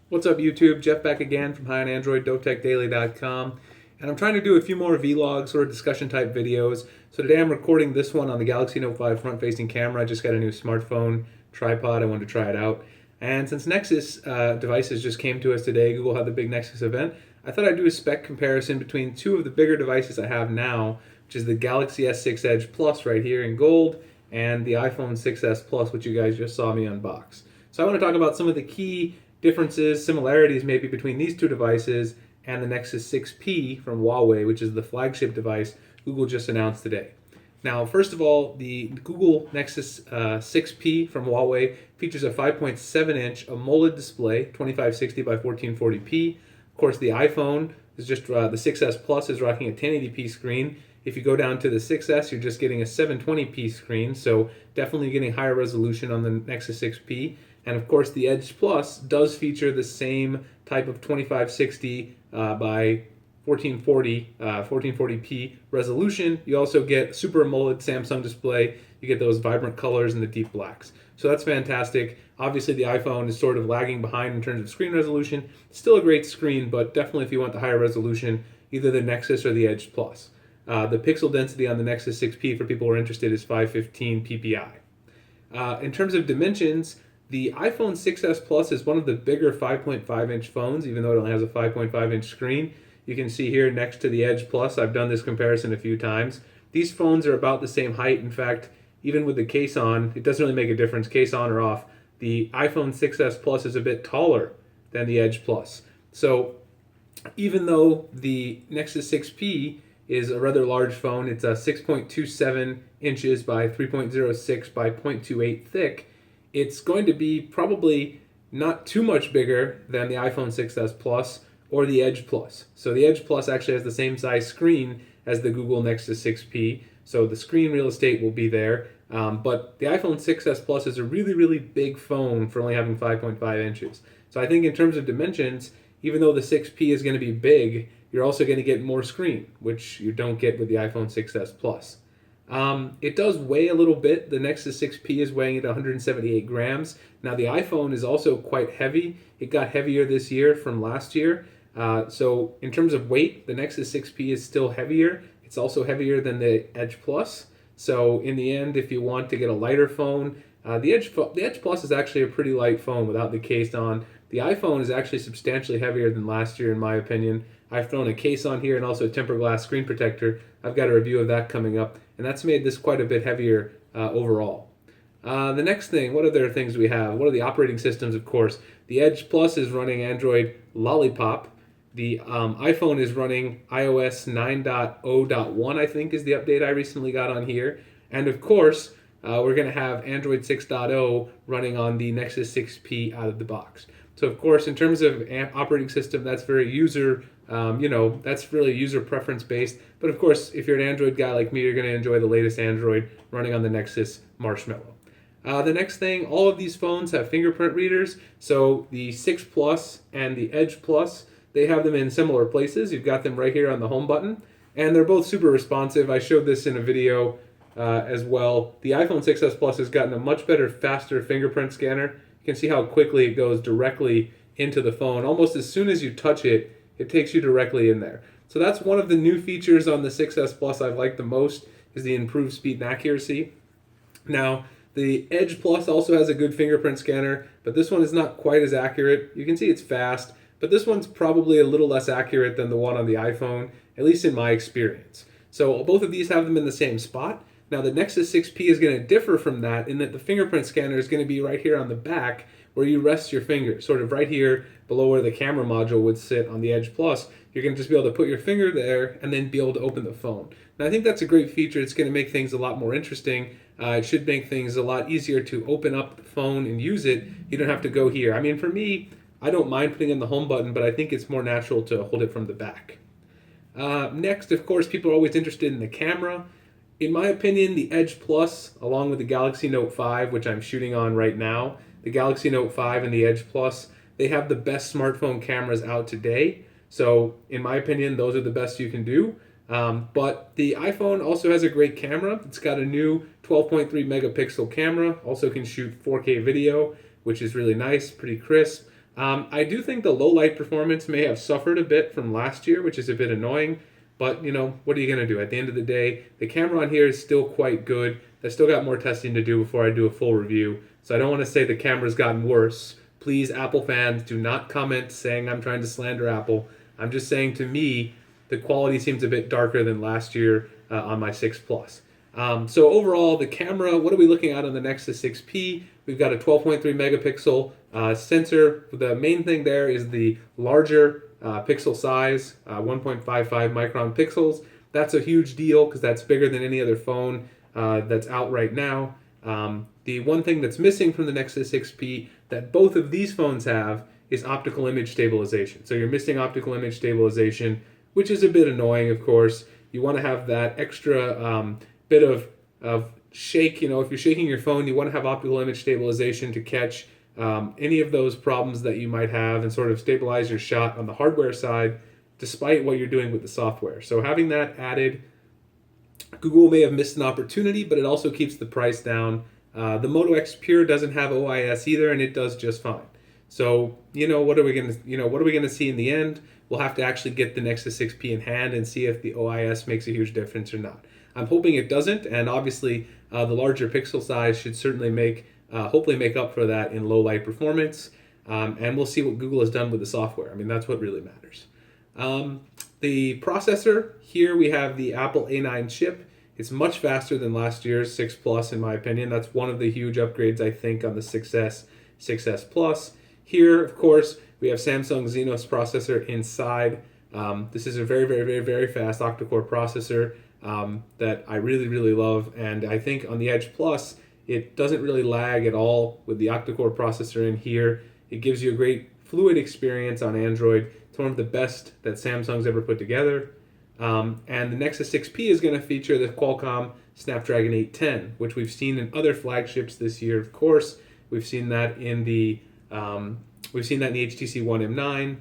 What's up YouTube? Jeff back again from High on Android, DopeTechDaily.com. And I'm trying to do a few more vlogs or discussion type videos. So today I'm recording this one on the Galaxy Note 5 front facing camera. I just got a new smartphone tripod. I wanted to try it out. And since Nexus devices just came to us today, Google had the big Nexus event, I thought I'd do a spec comparison between two of the bigger devices I have now, which is the Galaxy S6 Edge Plus right here in gold and the iPhone 6s Plus, which you guys just saw me unbox. So I want to talk about some of the key differences, similarities maybe between these two devices and the Nexus 6P from Huawei, which is the flagship device Google just announced today. Now, first of all, the Google Nexus 6P from Huawei features a 5.7-inch AMOLED display, 2560 by 1440p. Of course, the iPhone is just the 6s Plus is rocking a 1080p screen. If you go down to the 6s, you're just getting a 720p screen, so definitely getting higher resolution on the Nexus 6P. And of course, the Edge Plus does feature the same type of 2560 by 1440p resolution. You also get Super AMOLED Samsung display. You get those vibrant colors and the deep blacks. So that's fantastic. Obviously, the iPhone is sort of lagging behind in terms of screen resolution. Still a great screen, but definitely if you want the higher resolution, either the Nexus or the Edge Plus. The pixel density on the Nexus 6P, for people who are interested, is 515 ppi. In terms of dimensions, the iPhone 6s Plus is one of the bigger 5.5-inch phones, even though it only has a 5.5-inch screen. You can see here next to the Edge Plus, I've done this comparison a few times. These phones are about the same height. In fact, even with the case on, it doesn't really make a difference, case on or off. The iPhone 6s Plus is a bit taller than the Edge Plus. So even though the Nexus 6P is a rather large phone, it's a 6.27 inches by 3.06 by 0.28 thick, it's going to be probably not too much bigger than the iPhone 6s Plus or the Edge Plus. So the Edge Plus actually has the same size screen as the Google Nexus 6P, so the screen real estate will be there. But the iPhone 6s Plus is a really, really big phone for only having 5.5 inches. So I think in terms of dimensions, even though the 6P is going to be big, you're also going to get more screen, which you don't get with the iPhone 6s Plus. It does weigh a little bit. The Nexus 6P is weighing at 178 grams. Now the iPhone is also quite heavy. It got heavier this year from last year. So in terms of weight, the Nexus 6P is still heavier. It's also heavier than the Edge Plus. So in the end, if you want to get a lighter phone, the Edge Plus is actually a pretty light phone without the case on. The iPhone is actually substantially heavier than last year, in my opinion. I've thrown a case on here and also a tempered glass screen protector. I've got a review of that coming up, and that's made this quite a bit heavier overall. The next thing, what other things do we have? What are the operating systems, of course? The Edge Plus is running Android Lollipop. The iPhone is running iOS 9.0.1, I think is the update I recently got on here. And of course, we're going to have Android 6.0 running on the Nexus 6P out of the box. So of course, in terms of operating system, that's very that's really user preference based. But of course, if you're an Android guy like me, you're going to enjoy the latest Android running on the Nexus Marshmallow. The next thing, all of these phones have fingerprint readers. So the 6 Plus and the Edge Plus, they have them in similar places. You've got them right here on the home button. And they're both super responsive. I showed this in a video as well. The iPhone 6s Plus has gotten a much better, faster fingerprint scanner. You can see how quickly it goes directly into the phone. Almost as soon as you touch it, it takes you directly in there. So that's one of the new features on the 6s Plus I've liked the most, is the improved speed and accuracy. Now, the Edge Plus also has a good fingerprint scanner, but this one is not quite as accurate. You can see it's fast, but this one's probably a little less accurate than the one on the iPhone, at least in my experience. So both of these have them in the same spot. Now the Nexus 6P is going to differ from that in that the fingerprint scanner is going to be right here on the back where you rest your finger, sort of right here below where the camera module would sit on the Edge Plus. You're going to just be able to put your finger there and then be able to open the phone. And I think that's a great feature. It's going to make things a lot more interesting. It should make things a lot easier to open up the phone and use it. You don't have to go here. I mean, for me, I don't mind putting in the home button, but I think it's more natural to hold it from the back. Next, of course, people are always interested in the camera. In my opinion, the Edge Plus, along with the Galaxy Note 5, which I'm shooting on right now, the Galaxy Note 5 and the Edge Plus, they have the best smartphone cameras out today. So, in my opinion, those are the best you can do. But the iPhone also has a great camera. It's got a new 12.3 megapixel camera, also can shoot 4K video, which is really nice, pretty crisp. I do think the low light performance may have suffered a bit from last year, which is a bit annoying. But what are you going to do? At the end of the day, the camera on here is still quite good. I still got more testing to do before I do a full review. So I don't want to say the camera's gotten worse. Please, Apple fans, do not comment saying I'm trying to slander Apple. I'm just saying, to me, the quality seems a bit darker than last year on my 6 Plus. So overall, the camera, what are we looking at on the Nexus 6P? We've got a 12.3 megapixel sensor. The main thing there is the larger pixel size, 1.55 micron pixels. That's a huge deal because that's bigger than any other phone that's out right now. The one thing that's missing from the Nexus 6P that both of these phones have is optical image stabilization. So you're missing optical image stabilization, which is a bit annoying, of course. You want to have that extra bit of shake. If you're shaking your phone, you want to have optical image stabilization to catch any of those problems that you might have and sort of stabilize your shot on the hardware side, despite what you're doing with the software. So having that added, Google may have missed an opportunity, but it also keeps the price down. The Moto X Pure doesn't have OIS either, and it does just fine. So what are we gonna see in the end? We'll have to actually get the Nexus 6P in hand and see if the OIS makes a huge difference or not. I'm hoping it doesn't, and obviously the larger pixel size should certainly hopefully make up for that in low light performance. And we'll see what Google has done with the software. I mean, that's what really matters. The processor, here we have the Apple A9 chip. It's much faster than last year's 6 Plus, in my opinion. That's one of the huge upgrades, I think, on the 6S, 6S Plus. Here, of course, we have Samsung Exynos processor inside. This is a very, very, very, very fast octa-core processor that I really, really love. And I think on the Edge Plus, it doesn't really lag at all with the octa-core processor in here. It gives you a great fluid experience on Android. It's one of the best that Samsung's ever put together. And the Nexus 6P is going to feature the Qualcomm Snapdragon 810, which we've seen in other flagships this year. Of course, we've seen that in the HTC One M9,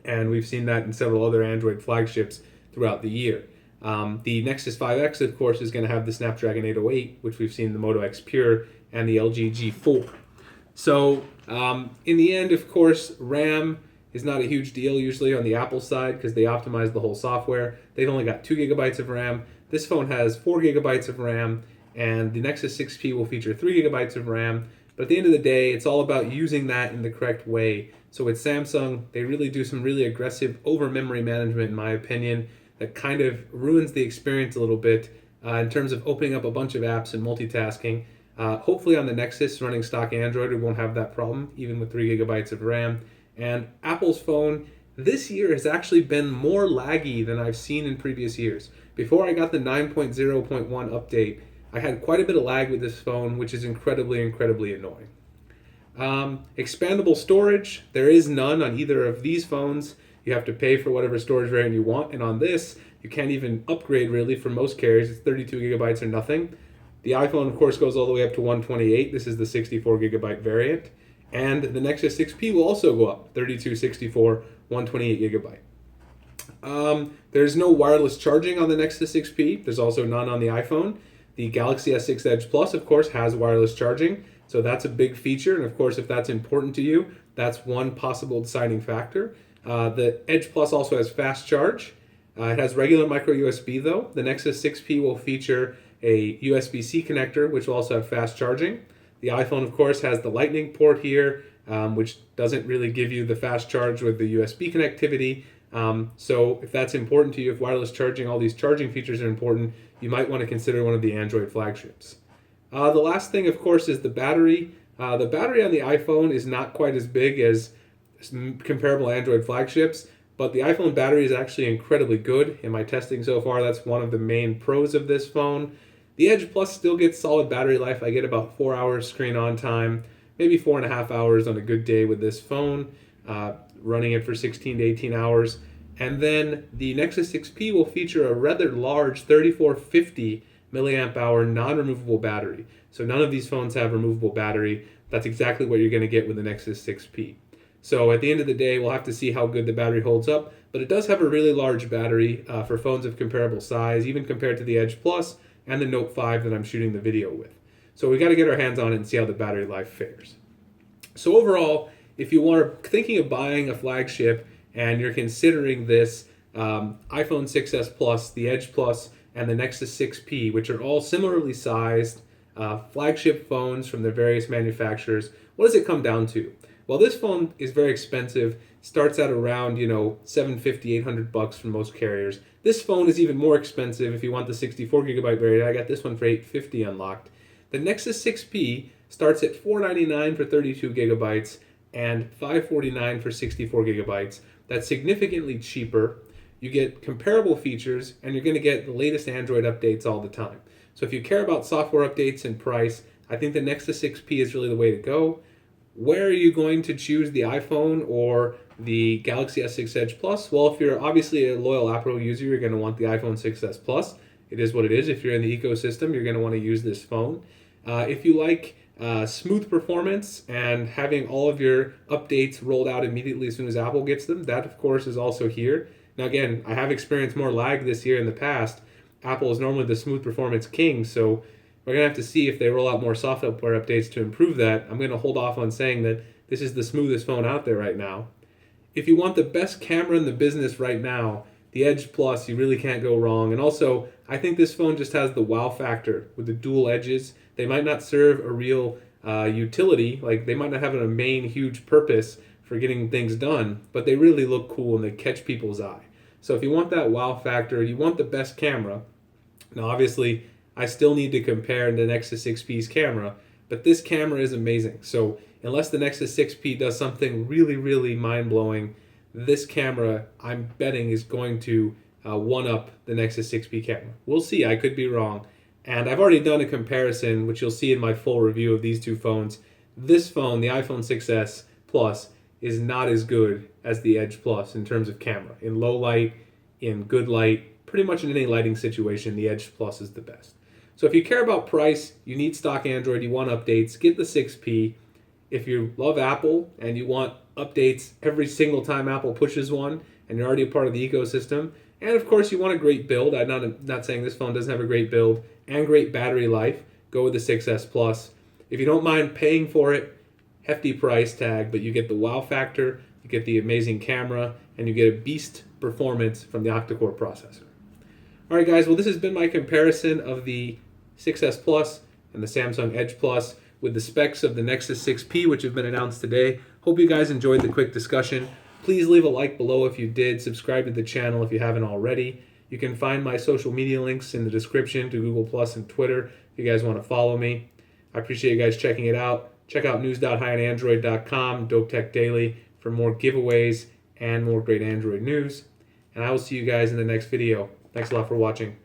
and we've seen that in several other Android flagships throughout the year. The Nexus 5X, of course, is going to have the Snapdragon 808, which we've seen in the Moto X Pure and the LG G4. So in the end, of course, RAM is not a huge deal usually on the Apple side because they optimize the whole software. They've only got 2 gigabytes of RAM. This phone has 4 gigabytes of RAM, and the Nexus 6P will feature 3 gigabytes of RAM. But at the end of the day, it's all about using that in the correct way. So with Samsung, they really do some really aggressive over-memory management, in my opinion, that kind of ruins the experience a little bit in terms of opening up a bunch of apps and multitasking. Hopefully on the Nexus running stock Android, we won't have that problem, even with 3 gigabytes of RAM. And Apple's phone this year has actually been more laggy than I've seen in previous years. Before I got the 9.0.1 update, I had quite a bit of lag with this phone, which is incredibly, incredibly annoying. Expandable storage, there is none on either of these phones. You have to pay for whatever storage variant you want, and on this, you can't even upgrade really for most carriers. It's 32 gigabytes or nothing. The iPhone, of course, goes all the way up to 128. This is the 64 gigabyte variant. And the Nexus 6P will also go up, 32, 64, 128 gigabyte. There's no wireless charging on the Nexus 6P. There's also none on the iPhone. The Galaxy S6 Edge Plus, of course, has wireless charging. So that's a big feature. And of course, if that's important to you, that's one possible deciding factor. The Edge Plus also has fast charge. It has regular micro USB though. The Nexus 6P will feature a USB-C connector, which will also have fast charging. The iPhone, of course, has the Lightning port here, which doesn't really give you the fast charge with the USB connectivity. So if that's important to you, if wireless charging, all these charging features are important, you might want to consider one of the Android flagships. The last thing, of course, is the battery. The battery on the iPhone is not quite as big as comparable Android flagships, but the iPhone battery is actually incredibly good. In my testing so far, that's one of the main pros of this phone. The Edge Plus still gets solid battery life. I get about 4 hours screen on time, maybe 4.5 hours on a good day with this phone, running it for 16 to 18 hours. And then the Nexus 6P will feature a rather large 3450 milliamp hour non-removable battery. So none of these phones have removable battery. That's exactly what you're going to get with the Nexus 6P. So at the end of the day, we'll have to see how good the battery holds up, but it does have a really large battery for phones of comparable size, even compared to the Edge Plus and the Note 5 that I'm shooting the video with. So we got to get our hands on it and see how the battery life fares. So overall, if you are thinking of buying a flagship and you're considering this iPhone 6s Plus, the Edge Plus, and the Nexus 6P, which are all similarly sized flagship phones from their various manufacturers, what does it come down to? Well, this phone is very expensive. Starts at around, $750, $800 from most carriers. This phone is even more expensive if you want the 64 gigabyte variant. I got this one for $850 unlocked. The Nexus 6P starts at $499 for 32 gigabytes and $549 for 64 gigabytes. That's significantly cheaper. You get comparable features, and you're going to get the latest Android updates all the time. So if you care about software updates and price, I think the Nexus 6P is really the way to go. Where are you going to choose the iPhone or the Galaxy S6 Edge Plus? Well, if you're obviously a loyal Apple user, you're going to want the iPhone 6s Plus. It is what it is. If you're in the ecosystem, you're going to want to use this phone. If you like smooth performance and having all of your updates rolled out immediately as soon as Apple gets them, that of course is also here. Now again, I have experienced more lag this year in the past. Apple is normally the smooth performance king, so we're going to have to see if they roll out more software updates to improve that. I'm going to hold off on saying that this is the smoothest phone out there right now. If you want the best camera in the business right now, the Edge Plus, you really can't go wrong. And also, I think this phone just has the wow factor with the dual edges. They might not serve a real utility, like they might not have a main huge purpose for getting things done, but they really look cool and they catch people's eye. So if you want that wow factor, you want the best camera. Now obviously, I still need to compare the Nexus 6P's camera, but this camera is amazing. So unless the Nexus 6P does something really, really mind-blowing, this camera, I'm betting, is going to one-up the Nexus 6P camera. We'll see. I could be wrong. And I've already done a comparison, which you'll see in my full review of these two phones. This phone, the iPhone 6s Plus, is not as good as the Edge Plus in terms of camera. In low light, in good light, pretty much in any lighting situation, the Edge Plus is the best. So if you care about price, you need stock Android, you want updates, get the 6P. If you love Apple and you want updates every single time Apple pushes one, and you're already a part of the ecosystem, and of course you want a great build, I'm not saying this phone doesn't have a great build, and great battery life, go with the 6s Plus. If you don't mind paying for it, hefty price tag, but you get the wow factor, you get the amazing camera, and you get a beast performance from the octa-core processor. All right, guys, well, this has been my comparison of the 6s Plus and the Samsung Edge Plus with the specs of the Nexus 6P, which have been announced today. Hope you guys enjoyed the quick discussion. Please leave a like below if you did. Subscribe to the channel if you haven't already. You can find my social media links in the description to Google Plus and Twitter if you guys want to follow me. I appreciate you guys checking it out. Check out news.highandandroid.com, Dope Tech Daily, for more giveaways and more great Android news. And I will see you guys in the next video. Thanks a lot for watching.